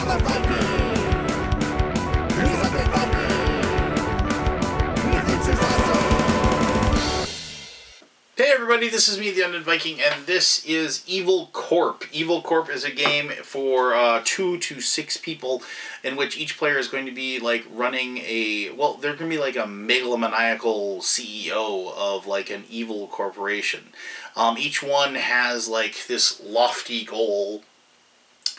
Hey everybody, this is me, the Undead Viking, and this is Evil Corp. Evil Corp is a game for 2 to 6 people, in which each player is going to be like running a, well, they're going to be like a megalomaniacal CEO of like an evil corporation. Each one has like this lofty goal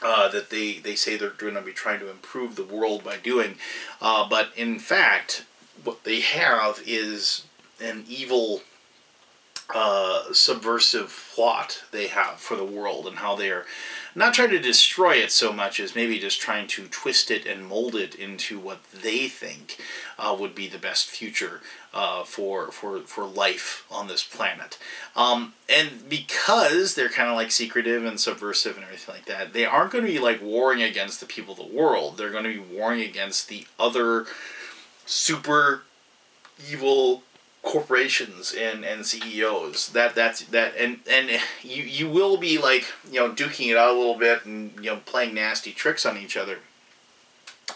that they say they're going to be trying to improve the world by doing, but in fact, what they have is an evil subversive plot they have for the world, and how they are not trying to destroy it so much as maybe just trying to twist it and mold it into what they think would be the best future for life on this planet. And because they're kind of like secretive and subversive and everything like that, they aren't going to be like warring against the people of the world. They're going to be warring against the other super evil corporations and CEOs. And you will be like, you know, duking it out a little bit and, you know, playing nasty tricks on each other.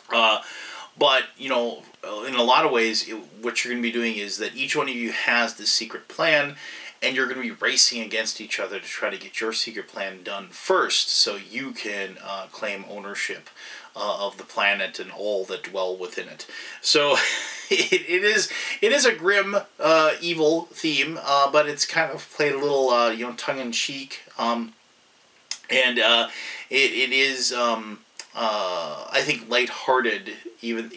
But, you know, in a lot of ways, what you're going to be doing is that each one of you has this secret plan, and you're going to be racing against each other to try to get your secret plan done first, so you can claim ownership of the planet and all that dwell within it. So it is a grim, evil theme, but it's kind of played a little, you know, tongue-in-cheek, and it is, I think, lighthearted, even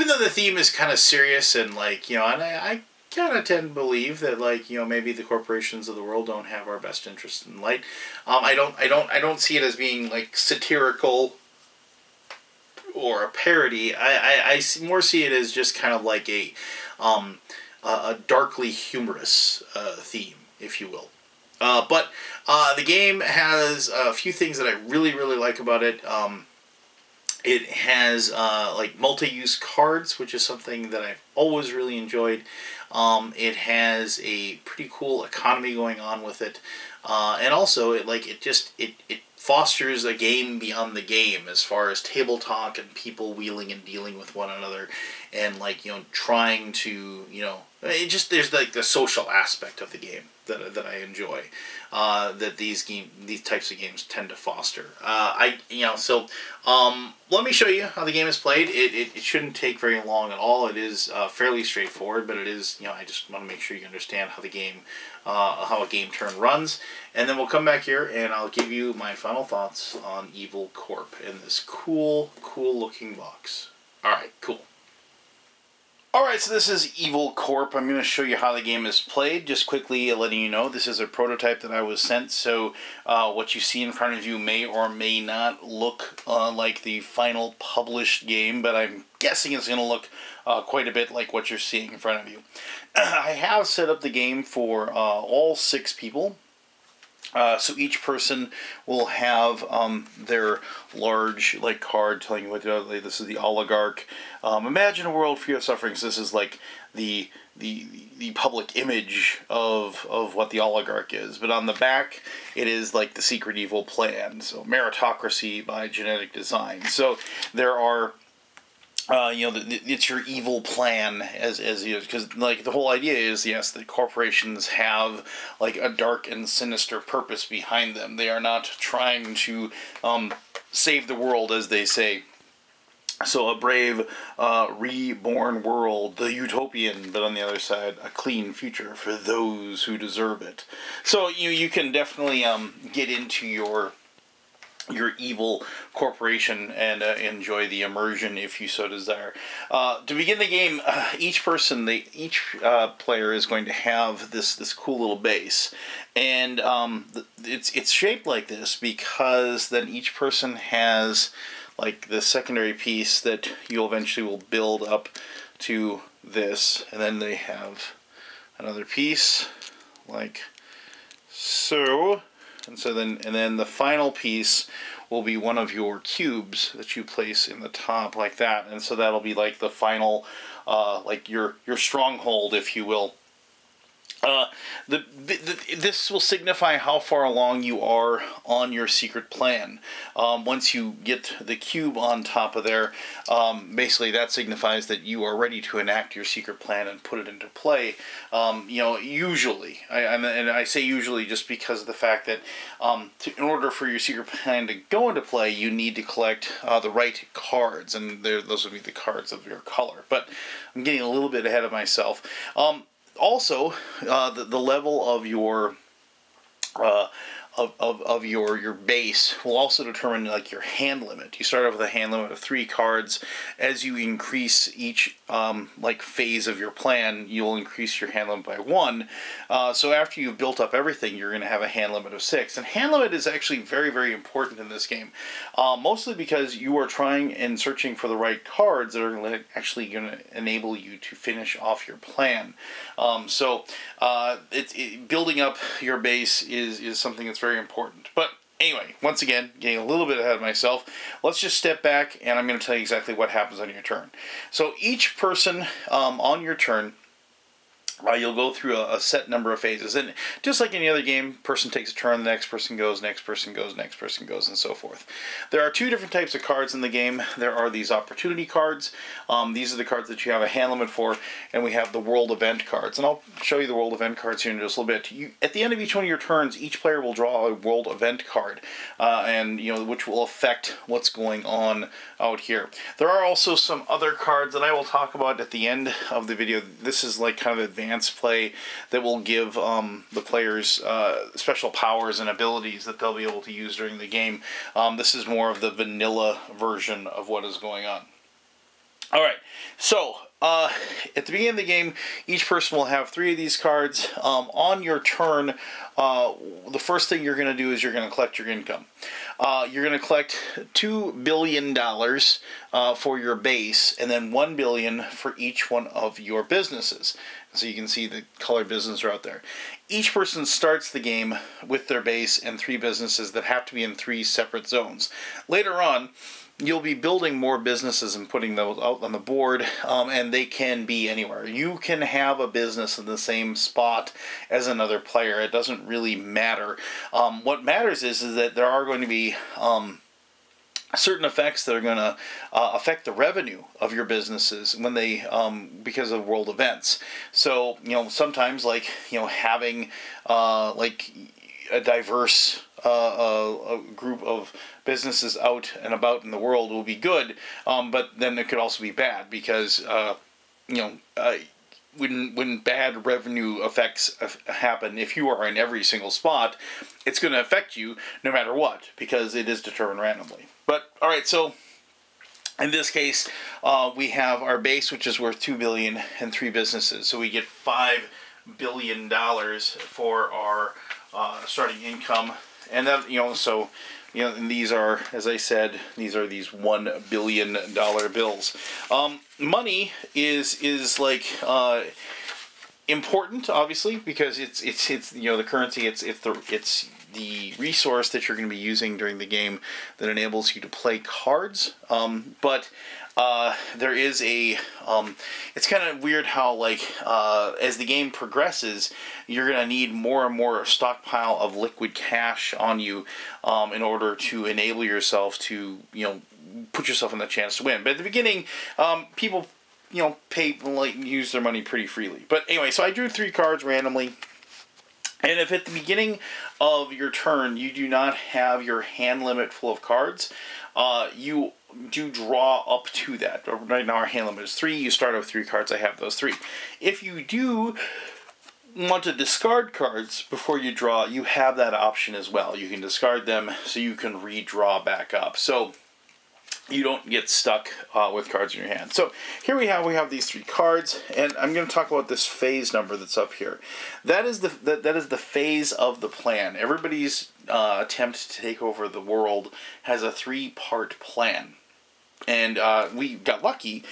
though the theme is kind of serious and, like, you know, and I kind of tend to believe that, like, you know, maybe the corporations of the world don't have our best interests in light. I don't see it as being like satirical or a parody. I more see it as just kind of like a darkly humorous theme, if you will. But the game has a few things that I really like about it. It has like multi-use cards, which is something that I've always really enjoyed. It has a pretty cool economy going on with it, and also it fosters a game beyond the game as far as table talk and people wheeling and dealing with one another, and, like, you know, trying to, you know, there's like the social aspect of the game that I enjoy, that these types of games tend to foster. Let me show you how the game is played. It shouldn't take very long at all. It is fairly straightforward, but it is, you know, I just want to make sure you understand how the game, how a game turn runs, and then we'll come back here and I'll give you my final thoughts on Evil Corp in this cool looking box. Alright, cool. Alright, so this is Evil Corp. I'm going to show you how the game is played. Just quickly letting you know, this is a prototype that I was sent, so what you see in front of you may or may not look like the final published game, but I'm guessing it's going to look quite a bit like what you're seeing in front of you. I have set up the game for all 6 people. So each person will have their large, like, card telling you what this is the oligarch. Imagine a world free of suffering. So this is like the public image of what the oligarch is. But on the back, it is like the secret evil plan. So meritocracy by genetic design. So there are, you know, it's your evil plan, as you know, because, like, the whole idea is, yes, that corporations have, like, a dark and sinister purpose behind them. They are not trying to save the world, as they say. So a brave, reborn world, the utopian, but on the other side, a clean future for those who deserve it. So you can definitely get into your evil corporation and enjoy the immersion if you so desire. To begin the game, each player is going to have this cool little base, and it's shaped like this because then each person has, like, the secondary piece that you eventually will build up to this, and then they have another piece like so. And then the final piece will be one of your cubes that you place in the top like that, and so that'll be like the final, like your stronghold, if you will. This will signify how far along you are on your secret plan. Once you get the cube on top of there, basically that signifies that you are ready to enact your secret plan and put it into play. Usually, and I say usually just because of the fact that in order for your secret plan to go into play, you need to collect the right cards, and those would be the cards of your color. But I'm getting a little bit ahead of myself. Also, the level of your your base will also determine like your hand limit. You start off with a hand limit of 3 cards. As you increase each like phase of your plan, you'll increase your hand limit by 1. So after you've built up everything, you're going to have a hand limit of 6. And hand limit is actually very, very important in this game, mostly because you are trying and searching for the right cards that are actually going to enable you to finish off your plan. Building up your base is something that's very important. But anyway, once again, getting a little bit ahead of myself, let's just step back and I'm going to tell you exactly what happens on your turn. So each person on your turn, you'll go through a set number of phases. And just like any other game, person takes a turn, the next person goes, next person goes, next person goes, and so forth. There are 2 different types of cards in the game. There are these opportunity cards. These are the cards that you have a hand limit for, and we have the world event cards. And I'll show you the world event cards here in just a little bit. At the end of each one of your turns, each player will draw a world event card, and which will affect what's going on out here. There are also some other cards that I will talk about at the end of the video. This is like kind of advanced play that will give the players special powers and abilities that they'll be able to use during the game. This is more of the vanilla version of what is going on. Alright, so at the beginning of the game, each person will have 3 of these cards. On your turn, the first thing you're going to do is you're going to collect your income. You're going to collect $2 billion for your base, and then $1 billion for each one of your businesses. So you can see the colored businesses are out there. Each person starts the game with their base and 3 businesses that have to be in 3 separate zones. Later on, you'll be building more businesses and putting those out on the board, and they can be anywhere. You can have a business in the same spot as another player. It doesn't really matter. What matters is that there are going to be certain effects that are going to affect the revenue of your businesses when they because of world events. So sometimes like having like a diverse a group of businesses out and about in the world will be good, but then it could also be bad because when bad revenue effects happen, if you are in every single spot, it's going to affect you no matter what, because it is determined randomly. But alright, so in this case, we have our base, which is worth $2 billion, and 3 businesses. So we get $5 billion for our starting income, and that and these are, as I said, these are these $1 billion bills. Money is like important, obviously, because it's the currency. It's the resource that you're going to be using during the game that enables you to play cards. But there is a it's kind of weird how as the game progresses, you're going to need more and more stockpile of liquid cash on you in order to enable yourself to put yourself in the chance to win. But at the beginning, people use their money pretty freely. But anyway, so I drew 3 cards randomly. And if at the beginning of your turn you do not have your hand limit full of cards, you do draw up to that. Right now our hand limit is 3. You start with 3 cards. I have those 3. If you do want to discard cards before you draw, you have that option as well. You can discard them so you can redraw back up. So you don't get stuck with cards in your hand. So here we have these 3 cards, and I'm going to talk about this phase number that's up here. That is the phase of the plan. Everybody's attempt to take over the world has a 3-part plan, and we got lucky.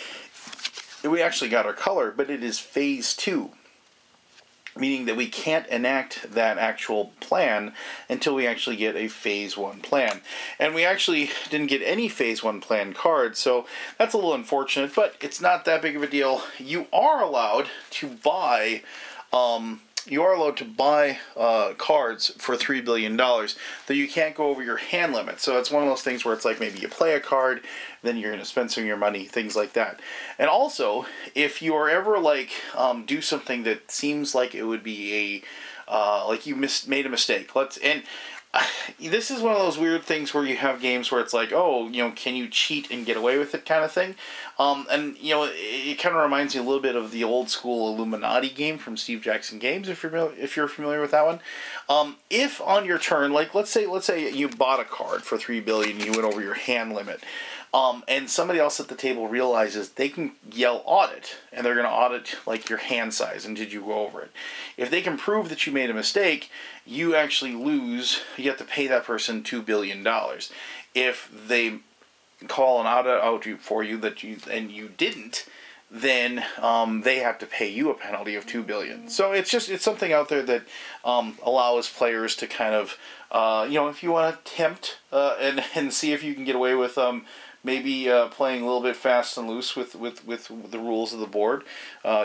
We actually got our color, but it is phase 2. Meaning that we can't enact that actual plan until we actually get a phase 1 plan. And we actually didn't get any phase 1 plan cards, so that's a little unfortunate, but it's not that big of a deal. You are allowed to buy you are allowed to buy cards for $3 billion, though you can't go over your hand limit. So it's one of those things where it's like maybe you play a card, then you're going to spend some of your money, things like that. And also, if you are ever like do something that seems like it would be a like you made a mistake. This is one of those weird things where you have games where it's like, oh, can you cheat and get away with it kind of thing. And, it kind of reminds me a little bit of the old school Illuminati game from Steve Jackson Games, if you're familiar with that one. If on your turn, like let's say you bought a card for $3 billion and you went over your hand limit, and somebody else at the table realizes they can yell audit, and they're going to audit like your hand size and did you go over it. If they can prove that you made a mistake, you actually lose. You have to pay that person $2 billion. If they call an audit out for you and you didn't, then they have to pay you a penalty of $2 billion. So it's something out there that allows players to kind of if you want to tempt and see if you can get away with maybe playing a little bit fast and loose with the rules of the board,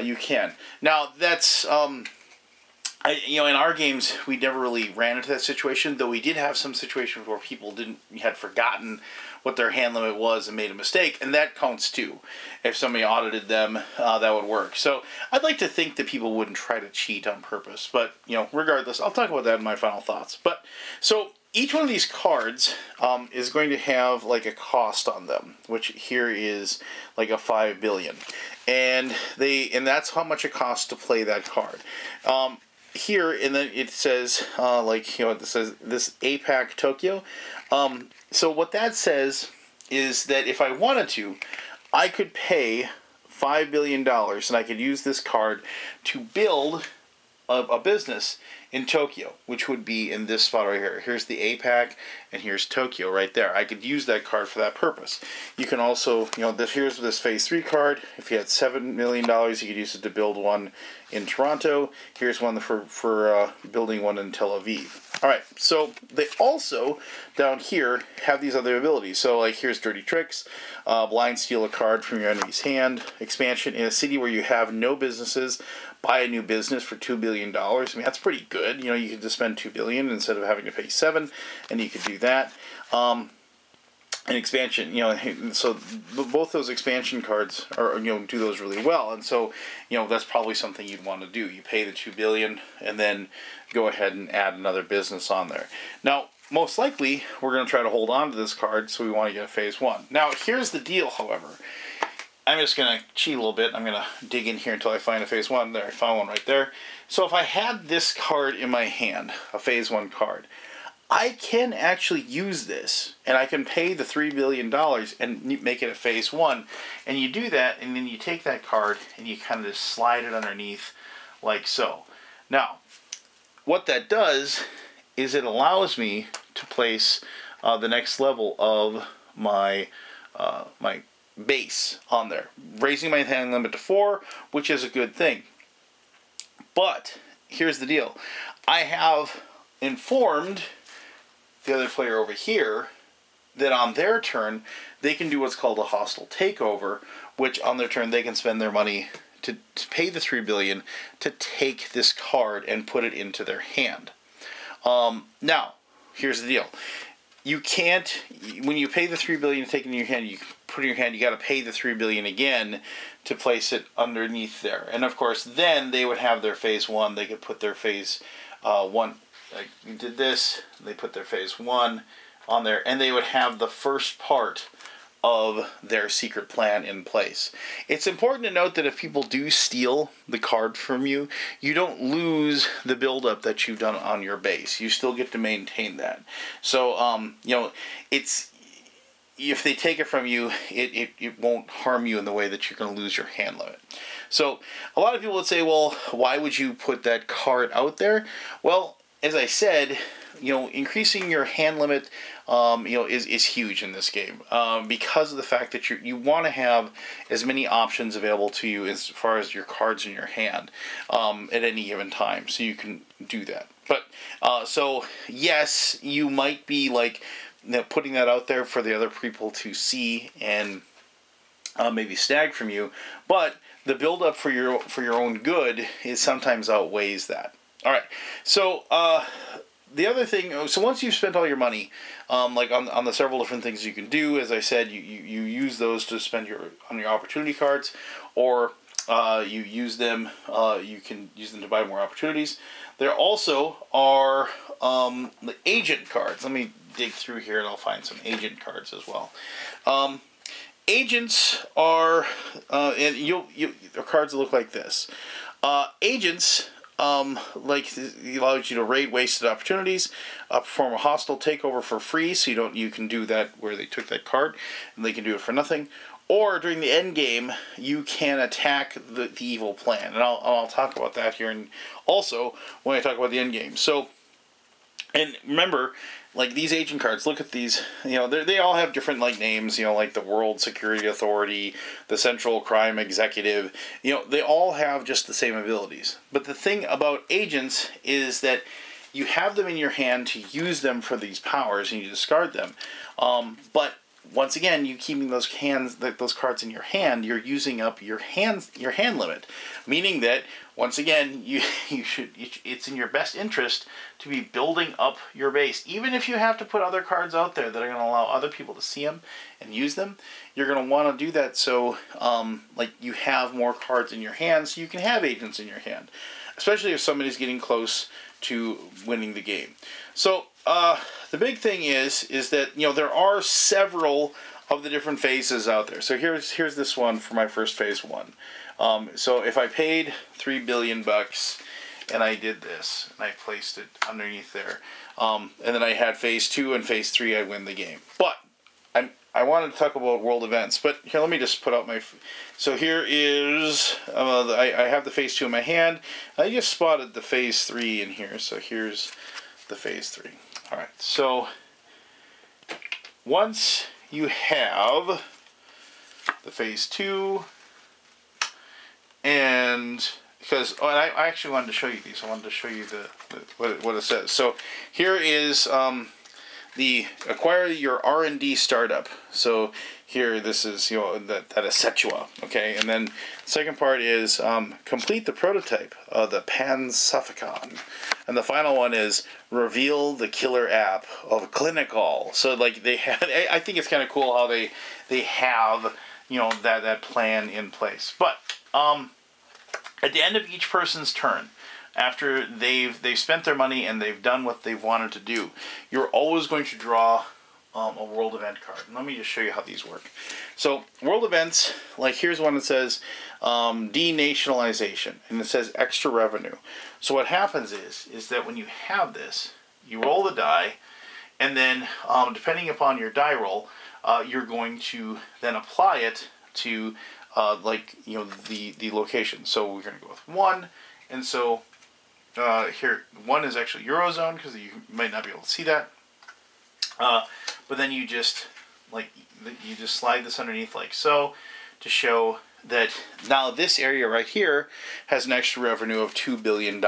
you can. Now that's in our games we never really ran into that situation, though we did have some situations where people had forgotten what their hand limit was and made a mistake, and that counts too. If somebody audited them, that would work. So I'd like to think that people wouldn't try to cheat on purpose, but regardless, I'll talk about that in my final thoughts. But so each one of these cards is going to have like a cost on them, which here is like a $5 billion, and that's how much it costs to play that card. Here, and then it says it says this APAC Tokyo. So what that says is that if I wanted to, I could pay $5 billion and I could use this card to build a business in Tokyo, which would be in this spot right here. Here's the APAC, and here's Tokyo right there. I could use that card for that purpose. You can also, here's this Phase 3 card. If you had $7 million, you could use it to build one in Toronto. Here's one for building one in Tel Aviv. All right, so they also, down here, have these other abilities. So, like, here's Dirty Tricks, blind steal a card from your enemy's hand, expansion in a city where you have no businesses, buy a new business for $2 billion. I mean, that's pretty good. You could just spend $2 billion instead of having to pay $7 billion, and you could do that. An expansion, so both those expansion cards are, do those really well, and so, that's probably something you'd want to do. You pay the $2 billion, and then go ahead and add another business on there. Now, most likely, we're going to try to hold on to this card, so we want to get a Phase 1. Now, here's the deal, however. I'm just going to cheat a little bit. I'm going to dig in here until I find a Phase 1. There, I found one right there. So if I had this card in my hand, a Phase 1 card, I can actually use this, and I can pay the $3 billion and make it a Phase 1. And you do that, and then you take that card, and you kind of just slide it underneath like so. Now, what that does is it allows me to place the next level of my my base on there, raising my hand limit to 4, which is a good thing. But here's the deal. I have informed the other player over here that on their turn they can do what's called a hostile takeover, which on their turn they can spend their money to pay the $3 billion to take this card and put it into their hand. Now, here's the deal. You can't, when you pay the $3 billion to take it in your hand, you put it in your hand, you got to pay the $3 billion again to place it underneath there. And of course, then they would have their Phase 1. They could put their Phase 1, like you did this, they put their Phase 1 on there, and they would have the first part of their secret plan in place. It's important to note that if people do steal the card from you, you don't lose the buildup that you've done on your base. You still get to maintain that. So, it's, if they take it from you, it won't harm you in the way that you're going to lose your hand limit. So, a lot of people would say, well, why would you put that card out there? Well, as I said, increasing your hand limit, is huge in this game, because of the fact that you want to have as many options available to you as far as your cards in your hand, at any given time, so you can do that. But, so, yes, you might be, like, putting that out there for the other people to see and maybe snag from you, but the build-up for your own good is sometimes outweighs that. All right. So the other thing, so once you've spent all your money, like on the several different things you can do, as I said, you use those to spend on your opportunity cards, or you use them. You can use them to buy more opportunities. There also are the agent cards. Let me dig through here and I'll find some agent cards as well. Agents are, and the cards look like this. Agents, like, it allows you to raid wasted opportunities, perform a hostile takeover for free, so you can do that where they took that card, and they can do it for nothing. Or during the end game, you can attack the evil plan, and I'll talk about that here, and also when I talk about the end game. So, and remember, like these agent cards, look at these, they all have different like names, like the World Security Authority, the Central Crime Executive, they all have just the same abilities. But the thing about agents is that you have them in your hand to use them for these powers, and you discard them. But once again, you keeping those cards in your hand, you're using up your hand limit, meaning that once again, it's in your best interest to be building up your base. Even if you have to put other cards out there that are going to allow other people to see them and use them, you're going to want to do that so like you have more cards in your hand, so you can have agents in your hand, especially if somebody's getting close to winning the game. So the big thing is that there are several of the different phases out there. So here's this one for my first phase 1. So if I paid $3 billion and I did this and I placed it underneath there, and then I had phase 2 and phase 3, I'd win the game. But I wanted to talk about world events. But here, let me just put out my. So here is I have the phase 2 in my hand. I just spotted the phase 3 in here. So here's the phase 3. All right. So once you have the phase 2. And because I actually wanted to show you these. I wanted to show you what it says. So here is the acquire your R&D startup. So here, this is that is Setua. Okay, and then the second part is complete the prototype of the Pansuphicon, and the final one is reveal the killer app of Clinical. So like they have, I think it's kind of cool how they have that plan in place, but. At the end of each person's turn, after they've spent their money and they've done what they've wanted to do, you're always going to draw a world event card. And let me just show you how these work. So world events, like here's one that says denationalization, and it says extra revenue. So what happens is that when you have this, you roll the die, and then depending upon your die roll, you're going to then apply it to the location. So we're going to go with 1, and so here 1 is actually Eurozone because you might not be able to see that. But then you just slide this underneath like so to show that now this area right here has an extra revenue of $2 billion.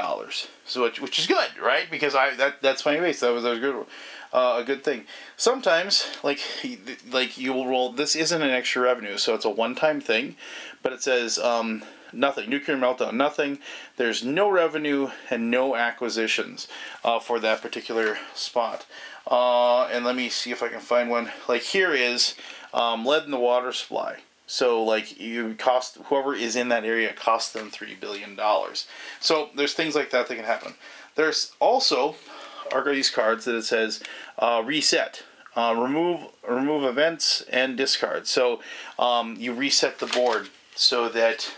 So which is good, right? Because that's my base. That was a good thing. Sometimes, like you will roll. This isn't an extra revenue, so it's a one-time thing. But it says nothing. Nuclear meltdown, nothing. There's no revenue and no acquisitions for that particular spot. And let me see if I can find one. Like here is lead in the water supply. So like whoever is in that area costs them $3 billion. So there's things like that can happen. There's also these cards that it says reset, remove events and discard. So you reset the board so that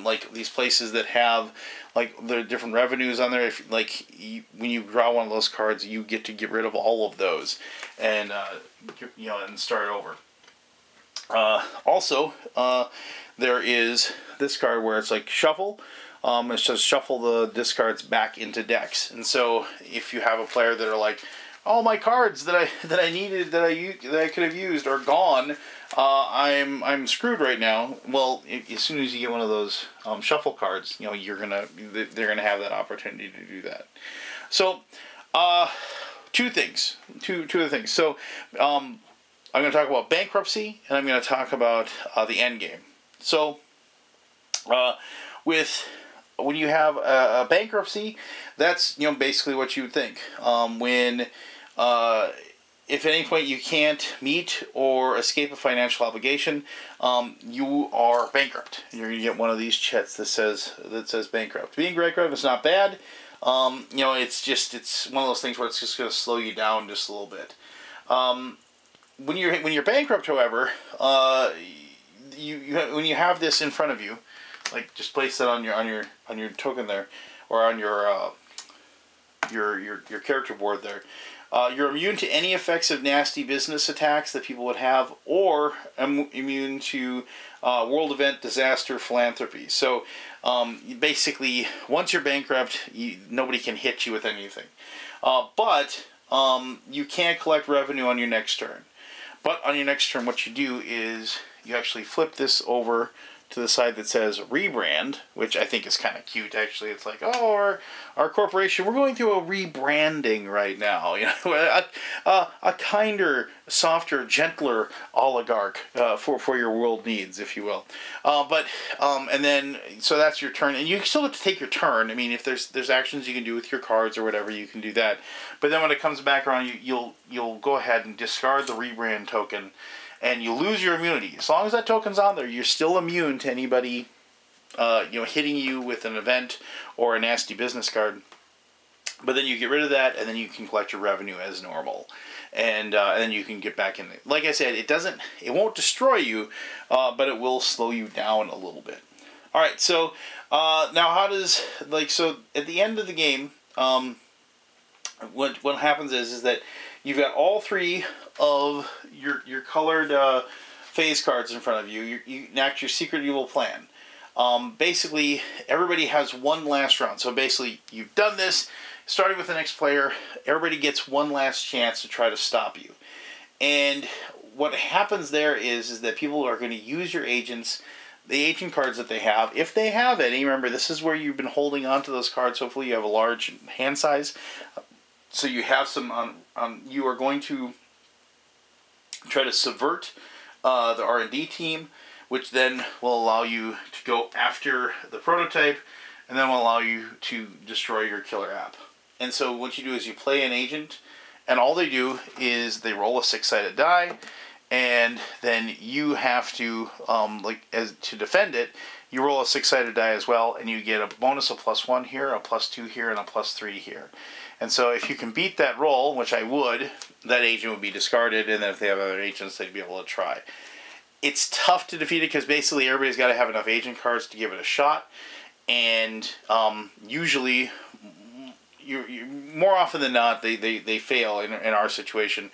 like these places that have like the different revenues on there, if when you draw one of those cards, you get to get rid of all of those and and start over. Also, there is this card where it's like shuffle. It says shuffle the discards back into decks, and so if you have a player that are like, all my cards that I needed that I could have used are gone, I'm screwed right now. Well, as soon as you get one of those shuffle cards, they're gonna have that opportunity to do that. So, two other things. So, I'm going to talk about bankruptcy, and I'm going to talk about the end game. So, with when you have a bankruptcy, that's basically what you would think. When if at any point you can't meet or escape a financial obligation, you are bankrupt. You're going to get one of these checks that says bankrupt. Being bankrupt is not bad. It's one of those things where it's just going to slow you down just a little bit. When you're bankrupt, however, when you have this in front of you, like just place it on your token there, or on your character board there. You're immune to any effects of nasty business attacks that people would have, or immune to world event, disaster, philanthropy. So basically, once you're bankrupt, nobody can hit you with anything. But you can't collect revenue on your next turn. But on your next turn, what you do is you actually flip this over to the side that says rebrand, which I think is kind of cute, actually. It's like, oh, our corporation, we're going through a rebranding right now. A kinder, softer, gentler oligarch for your world needs, if you will. And then, so that's your turn. And you still have to take your turn. I mean, if there's actions you can do with your cards or whatever, you can do that. But then when it comes back around, you'll go ahead and discard the rebrand token, and you lose your immunity. As long as that token's on there, you're still immune to anybody, hitting you with an event or a nasty business card. But then you get rid of that, and then you can collect your revenue as normal, and then you can get back in. Like I said, it won't destroy you, but it will slow you down a little bit. All right, so now how does so at the end of the game, what happens is that you've got all three of your colored phase cards in front of you. You enact your secret evil plan. Basically, everybody has one last round. So basically, you've done this, starting with the next player. Everybody gets one last chance to try to stop you. And what happens there is that people are going to use your agents, the agent cards that they have, if they have any. Remember, this is where you've been holding on to those cards. Hopefully, you have a large hand size. So you have some on. You are going to try to subvert the R&D team, which then will allow you to go after the prototype, and then will allow you to destroy your killer app. And so what you do is you play an agent, and all they do is they roll a 6-sided die, and then you have to, to defend it, you roll a 6-sided die as well, and you get a bonus of +1 here, a +2 here, and a +3 here. And so if you can beat that roll, which I would, that agent would be discarded, and then if they have other agents, they'd be able to try. It's tough to defeat it because basically everybody's got to have enough agent cards to give it a shot, and usually, more often than not, they fail in our situation.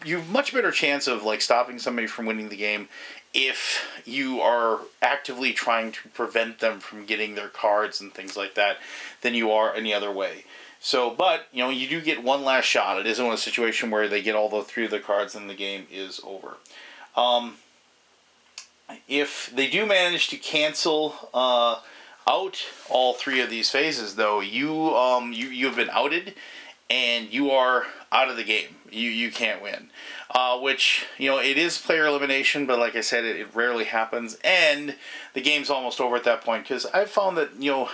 You've much better chance of stopping somebody from winning the game if you are actively trying to prevent them from getting their cards and things like that than you are any other way. So, but, you do get one last shot. It isn't a situation where they get all the three of the cards and the game is over. If they do manage to cancel out all three of these phases, though, you've been outed, and you are out of the game. You can't win. Which, it is player elimination, but like I said, it rarely happens, and the game's almost over at that point, because I've found that,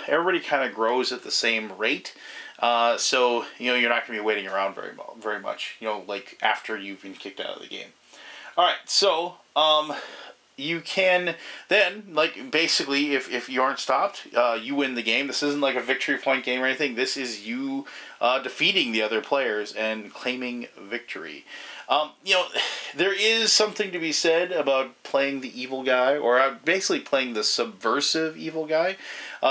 everybody kind of grows at the same rate. So, you're not going to be waiting around very much, after you've been kicked out of the game. Alright, so, you can then, basically, if you aren't stopped, you win the game. This isn't like a victory point game or anything. This is you defeating the other players and claiming victory. There is something to be said about playing the evil guy, or basically playing the subversive evil guy.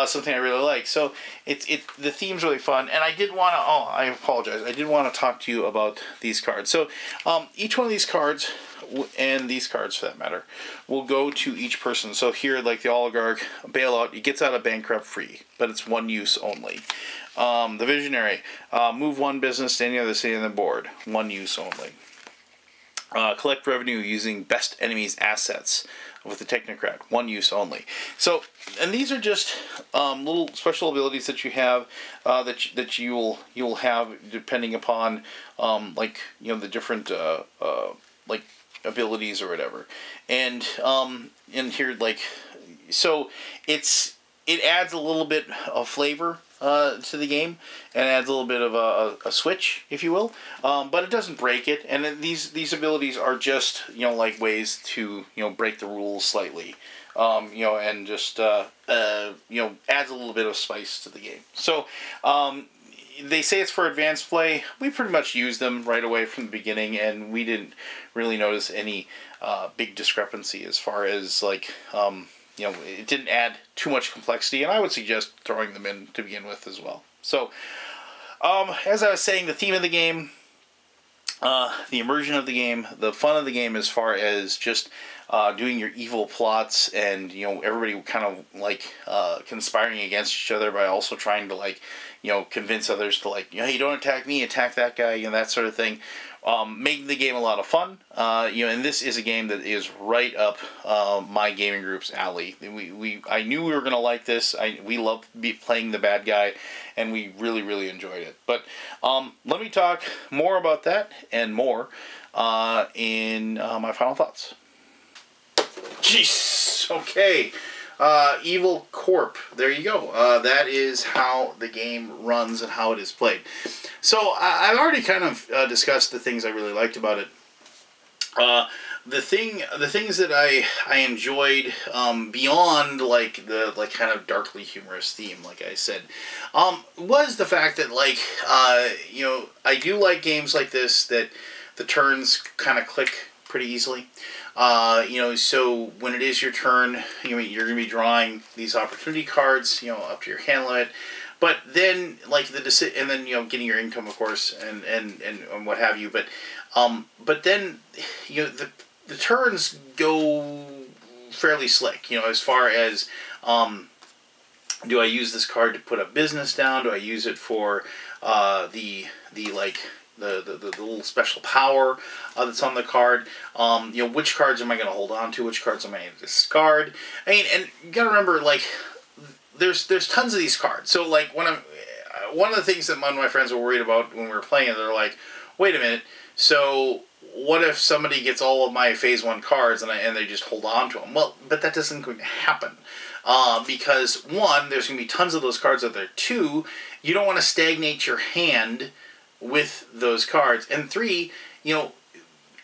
Something I really like. So the theme's really fun, and I did want to. Oh, I apologize. I did want to talk to you about these cards. So each one of these cards, and these cards for that matter, will go to each person. So here, like the oligarch bailout, it gets out of bankrupt free, but it's one use only. The visionary, move one business to any other city on the board, one use only. Collect revenue using best enemy's assets with the technocrat, one use only. So, and these are just little special abilities that you have that you'll have depending upon the different abilities or whatever. And here so it adds a little bit of flavor to the game, and adds a little bit of a switch, if you will. But it doesn't break it, and these abilities are just, you know, like ways to, you know, break the rules slightly. You know, and just, you know, adds a little bit of spice to the game. So, they say it's for advanced play. We pretty much used them right away from the beginning, and we didn't really notice any big discrepancy as far as, like, you know, it didn't add too much complexity, and I would suggest throwing them in to begin with as well. So, as I was saying, the theme of the game, the immersion of the game, the fun of the game as far as just doing your evil plots, and, you know, everybody kind of, like, conspiring against each other by also trying to, like, you know, convince others to, like, you know, hey, don't attack me, attack that guy, you know, that sort of thing. Making the game a lot of fun. You know, and this is a game that is right up my gaming group's alley. I knew we were going to like this. We love playing the bad guy, and we really, really enjoyed it. But let me talk more about that and more in my final thoughts. Jeez. Okay. Evil Corp. There you go. That is how the game runs and how it is played. So I've already kind of discussed the things I really liked about it. The things that I enjoyed beyond like the kind of darkly humorous theme, like I said, was the fact that, like, you know, I do like games like this that the turns kind of click pretty easily. You know, so when it is your turn, you know, you're going to be drawing these opportunity cards, you know, up to your hand limit. But then, like, and then, you know, getting your income, of course, and what have you. But then, you know, the turns go fairly slick, you know, as far as, do I use this card to put a business down? Do I use it for the little special power that's on the card? You know, which cards am I going to hold on to? Which cards am I going to discard? I mean, and you got to remember, like, there's tons of these cards. So, like, one of the things that one of my friends were worried about when we were playing it, they're like, wait a minute, so what if somebody gets all of my Phase 1 cards and they just hold on to them? Well, but that doesn't going to happen. Because, one, there's going to be tons of those cards out there. Two, you don't want to stagnate your hand with those cards. And three, you know,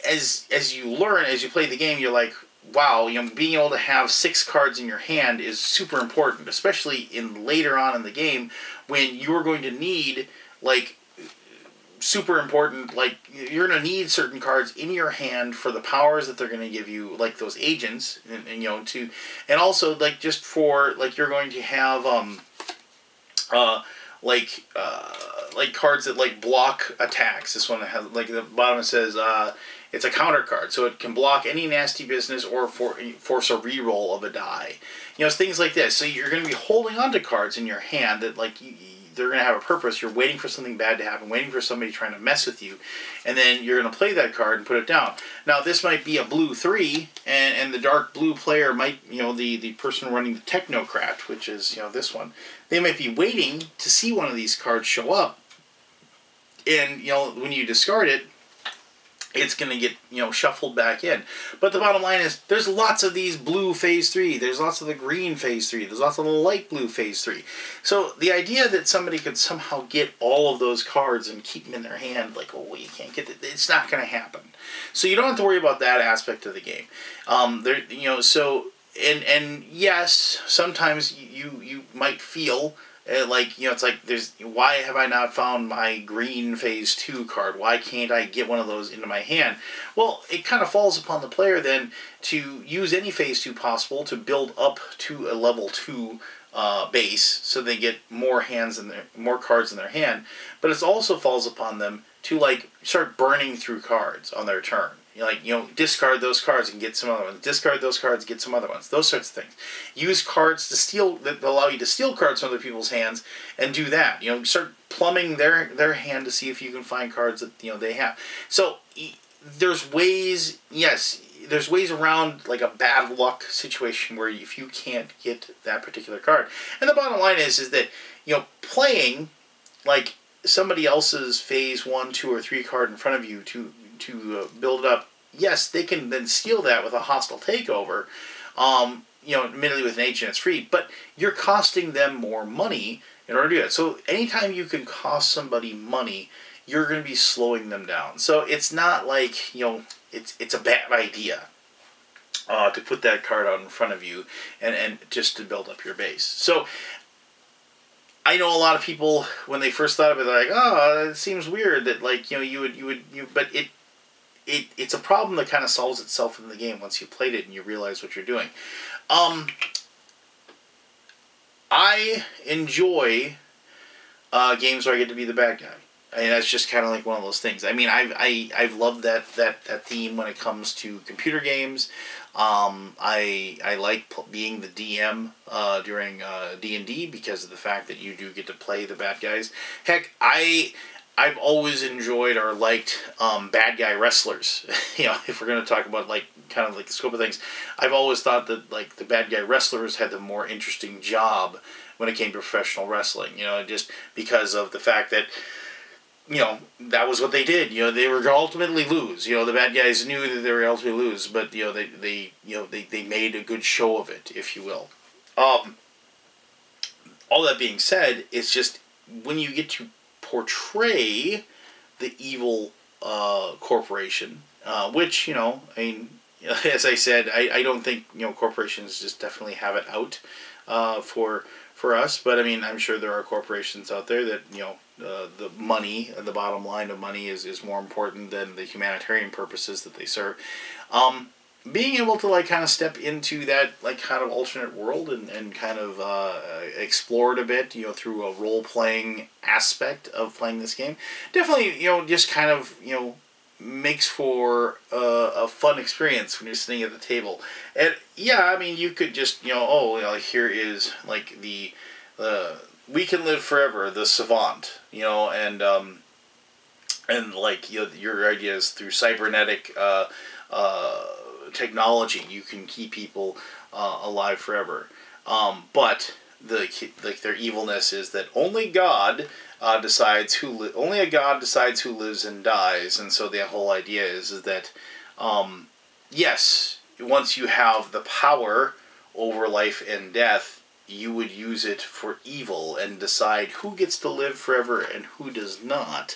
as you learn, as you play the game, you're like, wow, you know, being able to have 6 cards in your hand is super important, especially in later on in the game when you're going to need, like, super important, like, you're going to need certain cards in your hand for the powers that they're going to give you, like those agents, and you know, and also, like, just for, like, you're going to have, like cards that, like, block attacks. This one has, like, the bottom it says, it's a counter card, so it can block any nasty business or force a reroll of a die. You know, it's things like this. So you're going to be holding on to cards in your hand that, like, they're going to have a purpose. You're waiting for something bad to happen, waiting for somebody trying to mess with you, and then you're going to play that card and put it down. Now, this might be a blue 3, and the dark blue player might, you know, the person running the Technocrat, which is, you know, this one, they might be waiting to see one of these cards show up, and, you know, when you discard it, it's going to get, you know, shuffled back in. But the bottom line is, there's lots of these blue Phase 3. There's lots of the green Phase 3. There's lots of the light blue Phase 3. So the idea that somebody could somehow get all of those cards and keep them in their hand, like, oh, well, you can't get it, it's not going to happen. So you don't have to worry about that aspect of the game. You know, so, and yes, sometimes you might feel like, you know, it's like, why have I not found my green Phase 2 card? Why can't I get one of those into my hand? Well, it kind of falls upon the player then to use any Phase 2 possible to build up to a level 2 base, so they get more cards in their hand. But it also falls upon them to, like, start burning through cards on their turn. Like, you know, discard those cards and get some other ones. Discard those cards, get some other ones. Those sorts of things. Use cards to steal, that allow you to steal cards from other people's hands, and do that. You know, start plumbing their hand to see if you can find cards that, you know, they have. So there's ways, yes, there's ways around, like, a bad luck situation where if you can't get that particular card. And the bottom line is that, you know, playing, like, somebody else's Phase 1, 2, or 3 card in front of you to build it up, yes, they can then steal that with a hostile takeover, admittedly with an agent it's free, but you're costing them more money in order to do it. So anytime you can cost somebody money, you're going to be slowing them down. So it's not like, it's a bad idea to put that card out in front of you and just to build up your base. So I know a lot of people, when they first thought of it, they're like, oh, it seems weird that, like, but it's a problem that kind of solves itself in the game once you played it and you realize what you're doing. I enjoy games where I get to be the bad guy. I mean, that's just kind of like one of those things. I mean, I've loved that theme when it comes to computer games. I like being the DM during D&D because of the fact that you do get to play the bad guys. Heck, I've always enjoyed or liked bad guy wrestlers. If we're going to talk about kind of like the scope of things, I've always thought that like the bad guy wrestlers had the more interesting job when it came to professional wrestling. Just because of the fact that that was what they did. They were ultimately lose. The bad guys knew that they were ultimately lose, but they made a good show of it, if you will. All that being said, it's just when you get to portray the evil corporation, which I mean, as I said, I don't think corporations just definitely have it out for us, but I mean, I'm sure there are corporations out there that the money, the bottom line of money is more important than the humanitarian purposes that they serve. Being able to kind of step into that kind of alternate world and kind of explore it a bit, through a role-playing aspect of playing this game, definitely, just kind of, makes for a fun experience when you're sitting at the table. And yeah, I mean, you could just, here is the we can live forever, the savant, and your ideas through cybernetic technology, you can keep people alive forever. But their evilness is that only God decides only a God decides who lives and dies, and so the whole idea is that yes, once you have the power over life and death, you would use it for evil and decide who gets to live forever and who does not,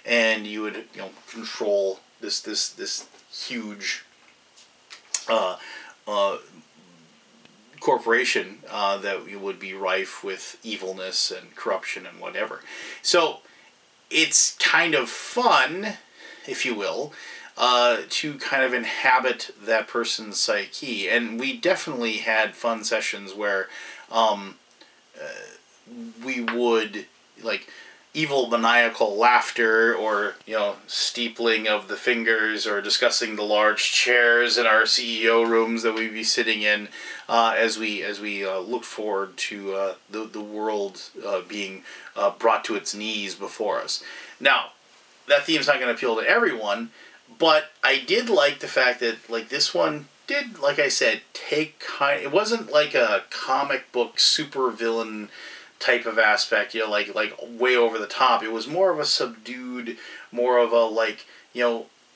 and you would control this huge corporation that would be rife with evilness and corruption and whatever. So it's kind of fun, if you will, to kind of inhabit that person's psyche. And we definitely had fun sessions where we would, evil maniacal laughter, or steepling of the fingers, or discussing the large chairs in our CEO rooms that we'd be sitting in as we look forward to the world being brought to its knees before us. Now, that theme's not going to appeal to everyone, but I did like the fact that this one did, like I said, it wasn't like a comic book super villain type of aspect, like way over the top. It was more of a subdued, more of a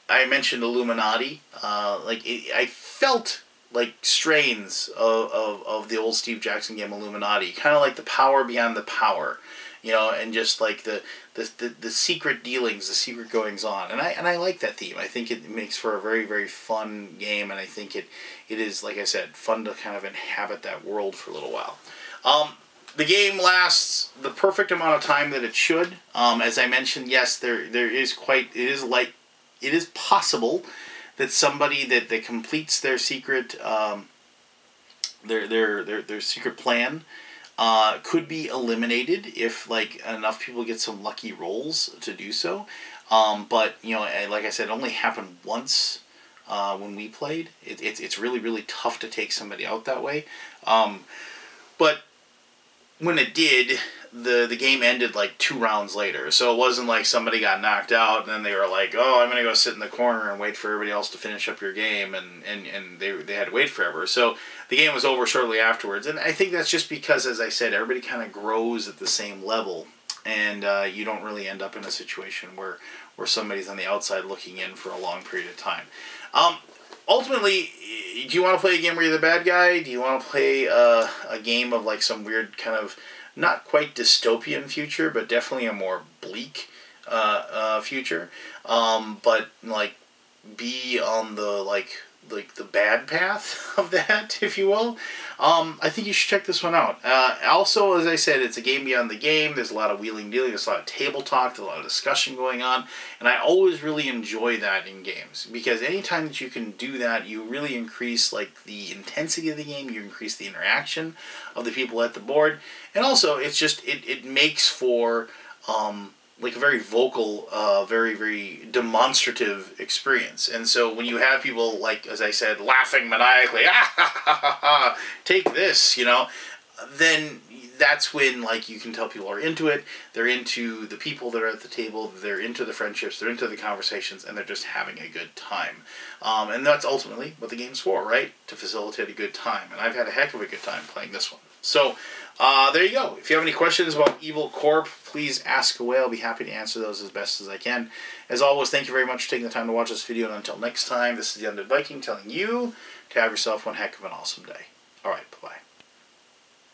I mentioned Illuminati. I felt like strains of the old Steve Jackson game Illuminati, kind of like the power beyond the power, and just the secret dealings, the secret goings on, and I like that theme. I think it makes for a very, very fun game, and I think it is, like I said, fun to kind of inhabit that world for a little while. The game lasts the perfect amount of time that it should. As I mentioned, yes, it is possible that somebody that completes their secret their secret plan could be eliminated if enough people get some lucky rolls to do so. But like I said, it only happened once when we played. It's really, really tough to take somebody out that way. But when it did, the game ended 2 rounds later. So it wasn't like somebody got knocked out and then they were like, oh, I'm going to go sit in the corner and wait for everybody else to finish up your game, and they had to wait forever. So the game was over shortly afterwards. And I think that's just because, as I said, everybody kind of grows at the same level, and you don't really end up in a situation where somebody's on the outside looking in for a long period of time. ultimately, do you want to play a game where you're the bad guy? Do you want to play a game of like some weird kind of not quite dystopian future, but definitely a more bleak future? But like be on the the bad path of that, if you will. I think you should check this one out. Also, as I said, it's a game beyond the game. There's a lot of wheeling dealing. There's a lot of table talk. There's a lot of discussion going on. And I always really enjoy that in games. Because anytime that you can do that, you really increase like the intensity of the game. You increase the interaction of the people at the board. And also, it's just, it makes for like a very vocal, very, very demonstrative experience. And so when you have people, like, as I said, laughing maniacally, ah, ha, ha, ha, ha, take this, you know, then that's when, like, you can tell people are into it. They're into the people that are at the table. They're into the friendships. They're into the conversations. And they're just having a good time. And that's ultimately what the game's for, right? To facilitate a good time. And I've had a heck of a good time playing this one. So, there you go. If you have any questions about Evil Corp, please ask away. I'll be happy to answer those as best as I can. As always, thank you very much for taking the time to watch this video. And until next time, this is the Undead Viking telling you to have yourself one heck of an awesome day. Alright, bye-bye.